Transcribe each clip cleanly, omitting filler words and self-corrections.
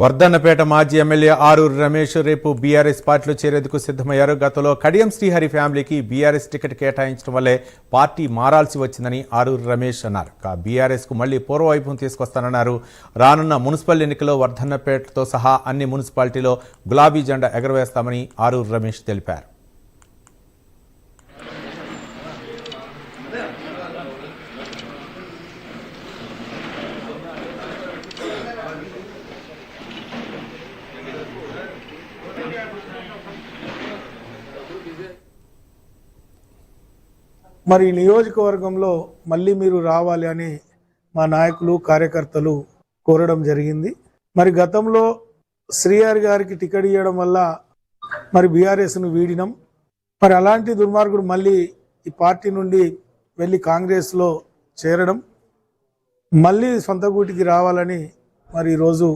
వర్ధన్నపేట మాజీ ఎమ్మెల్యే ఆరూరు రమేష్ రేపు బీఆర్ఎస్ పార్టీలో చేరేందుకు సిద్ధమయ్యారు. గతంలో కడియం శ్రీహరి ఫ్యామిలీకి బీఆర్ఎస్ టికెట్ కేటాయించడం వల్లే పార్టీ మారాల్సి వచ్చిందని ఆరూరు రమేష్ అన్నారు. బీఆర్ఎస్కు మళ్లీ పూర్వవైభవం తీసుకొస్తానన్నారు. రానున్న మున్సిపల్ ఎన్నికల్లో వర్ధన్నపేటతో సహా అన్ని మున్సిపాలిటీలో గులాబీ జెండా ఎగరవేస్తామని ఆరూరు రమేష్ తెలిపారు. మరి నియోజకవర్గంలో మళ్ళీ మీరు రావాలి అని మా నాయకులు కార్యకర్తలు కోరడం జరిగింది. మరి గతంలో శ్రీహరి గారికి టికెట్ ఇవ్వడం వల్ల మరి బీఆర్ఎస్ను వీడినాం. మరి అలాంటి దుర్మార్గుడు మళ్ళీ ఈ పార్టీ నుండి వెళ్ళి కాంగ్రెస్లో చేరడం, మళ్ళీ సొంత గూటికి రావాలని మరి ఈరోజు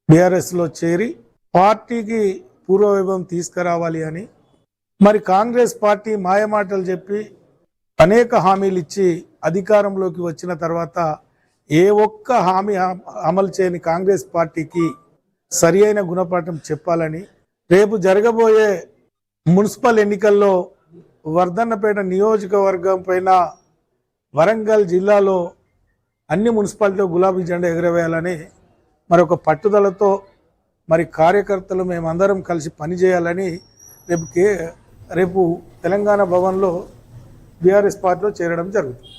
బీఆర్ఎస్లో చేరి పార్టీకి పూర్వవైభవం తీసుకురావాలి అని మరి కాంగ్రెస్ పార్టీ మాయమాటలు చెప్పి అనేక హామీలు ఇచ్చి అధికారంలోకి వచ్చిన తర్వాత ఏ ఒక్క హామీ అమలు చేయని కాంగ్రెస్ పార్టీకి సరి అయిన గుణపాఠం చెప్పాలని రేపు జరగబోయే మున్సిపల్ ఎన్నికల్లో వర్ధన్నపేట నియోజకవర్గం పైన వరంగల్ జిల్లాలో అన్ని మున్సిపాలిటీలో గులాబీ జెండా ఎగరవేయాలని మరొక పట్టుదలతో మరి కార్యకర్తలు మేమందరం కలిసి పనిచేయాలని రేపు తెలంగాణ భవన్లో బీఆర్ఎస్ పార్టీలో చేరడం జరుగుతుంది.